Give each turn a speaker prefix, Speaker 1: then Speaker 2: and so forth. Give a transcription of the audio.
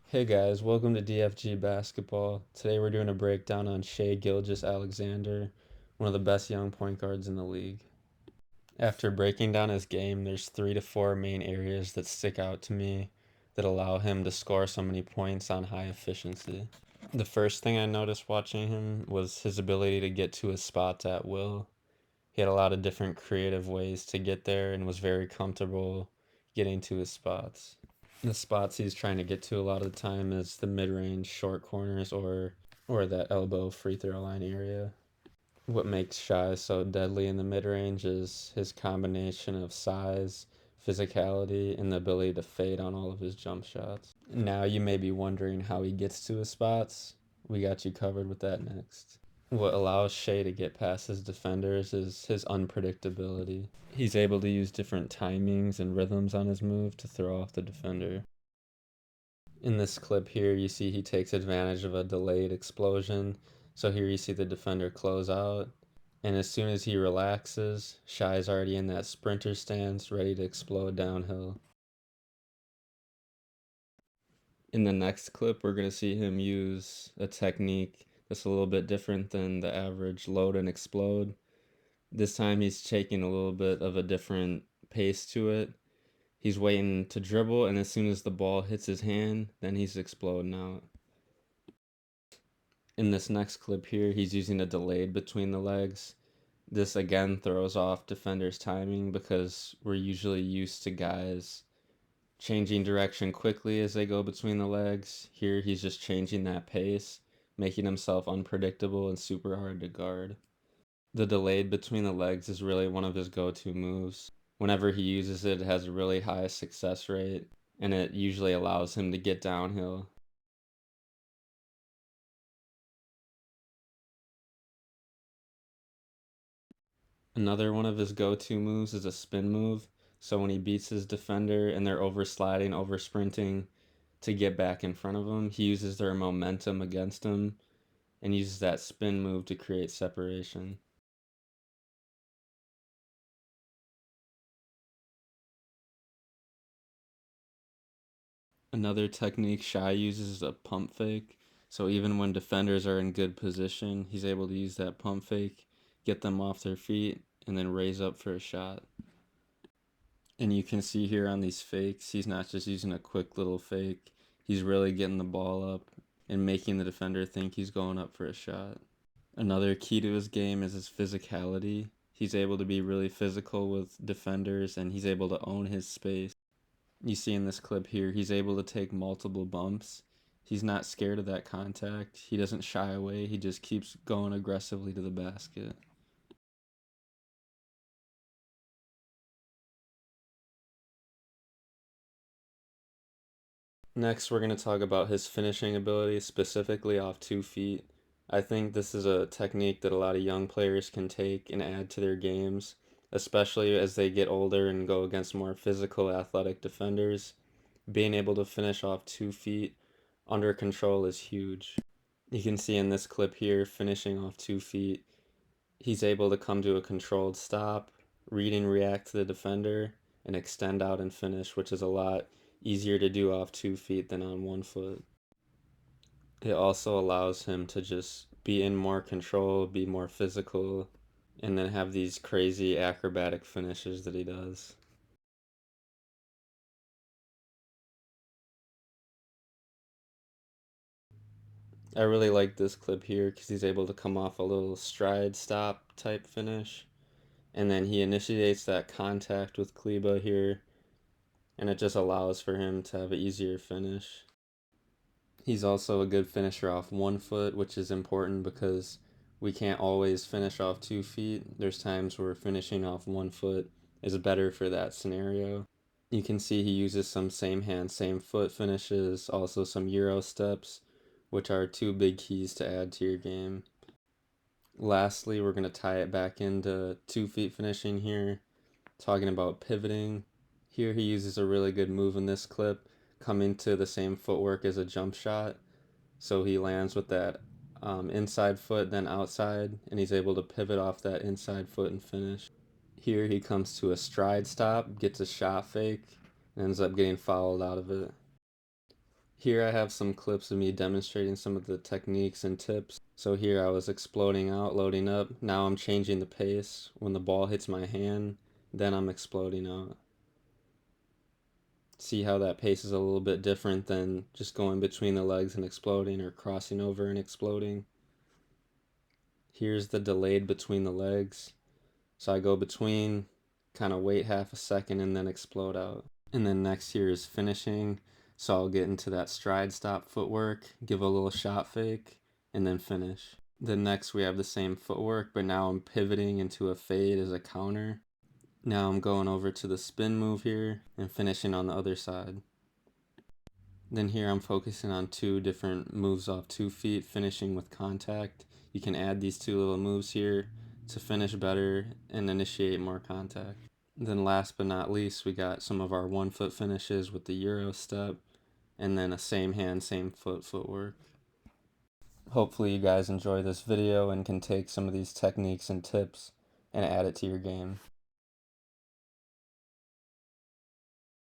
Speaker 1: Hey guys, welcome to DFG Basketball. Today we're doing a breakdown on Shai-Gilgeous-Alexander, one of the best young point guards in the league. After breaking down his game, there's 3 to 4 main areas that stick out to me that allow him to score so many points on high efficiency. The first thing I noticed watching him was his ability to get to his spots at will. He had a lot of different creative ways to get there and was very comfortable getting to his spots. The spots he's trying to get to a lot of the time is the mid-range short corners or that elbow free throw line area. What makes Shy so deadly in the mid-range is his combination of size, physicality, and the ability to fade on all of his jump shots. Now you may be wondering how he gets to his spots. We got you covered with that next. What allows Shea to get past his defenders is his unpredictability. He's able to use different timings and rhythms on his move to throw off the defender. In this clip here, you see he takes advantage of a delayed explosion. So here you see the defender close out. And as soon as he relaxes, Shai's already in that sprinter stance, ready to explode downhill. In the next clip, we're going to see him use a technique that's a little bit different than the average load and explode. This time he's taking a little bit of a different pace to it. He's waiting to dribble, and as soon as the ball hits his hand, then he's exploding out. In this next clip here, he's using a delayed between the legs. This again throws off defenders' timing because we're usually used to guys changing direction quickly as they go between the legs. Here he's just changing that pace, making himself unpredictable and super hard to guard. The delayed between the legs is really one of his go-to moves. Whenever he uses it, it has a really high success rate, and it usually allows him to get downhill. Another one of his go-to moves is a spin move. So when he beats his defender and they're over sliding, over sprinting to get back in front of him, he uses their momentum against him and uses that spin move to create separation. Another technique Shai uses is a pump fake. So even when defenders are in good position, he's able to use that pump fake, get them off their feet, and then raise up for a shot. And you can see here on these fakes, he's not just using a quick little fake. He's really getting the ball up and making the defender think he's going up for a shot. Another key to his game is his physicality. He's able to be really physical with defenders and he's able to own his space. You see in this clip here, he's able to take multiple bumps. He's not scared of that contact. He doesn't shy away. He just keeps going aggressively to the basket. Next, we're going to talk about his finishing ability, specifically off 2 feet. I think this is a technique that a lot of young players can take and add to their games, especially as they get older and go against more physical, athletic defenders. Being able to finish off 2 feet under control is huge. You can see in this clip here, finishing off 2 feet, he's able to come to a controlled stop, read and react to the defender, and extend out and finish, which is a lot easier to do off 2 feet than on 1 foot. It also allows him to just be in more control, be more physical, and then have these crazy acrobatic finishes that he does. I really like this clip here because he's able to come off a little stride stop type finish. And then he initiates that contact with Kleba here, and it just allows for him to have an easier finish. He's also a good finisher off 1 foot, which is important because we can't always finish off 2 feet. There's times where finishing off 1 foot is better for that scenario. You can see he uses some same hand, same foot finishes, also some Euro steps, which are two big keys to add to your game. Lastly, we're going to tie it back into 2 feet finishing here, talking about pivoting. Here he uses a really good move in this clip, coming to the same footwork as a jump shot. So he lands with that inside foot, then outside, and he's able to pivot off that inside foot and finish. Here he comes to a stride stop, gets a shot fake, and ends up getting fouled out of it. Here I have some clips of me demonstrating some of the techniques and tips. So here I was exploding out, loading up. Now I'm changing the pace. When the ball hits my hand, then I'm exploding out. See how that pace is a little bit different than just going between the legs and exploding, or crossing over and exploding. Here's the delayed between the legs. So I go between, kind of wait half a second, and then explode out. And then next here is finishing. So I'll get into that stride stop footwork, give a little shot fake, and then finish. Then next we have the same footwork, but now I'm pivoting into a fade as a counter. Now I'm going over to the spin move here and finishing on the other side. Then here I'm focusing on two different moves off 2 feet, finishing with contact. You can add these two little moves here to finish better and initiate more contact. Then last but not least, we got some of our 1 foot finishes with the Euro step, and then a same hand, same foot footwork. Hopefully you guys enjoy this video and can take some of these techniques and tips and add it to your game.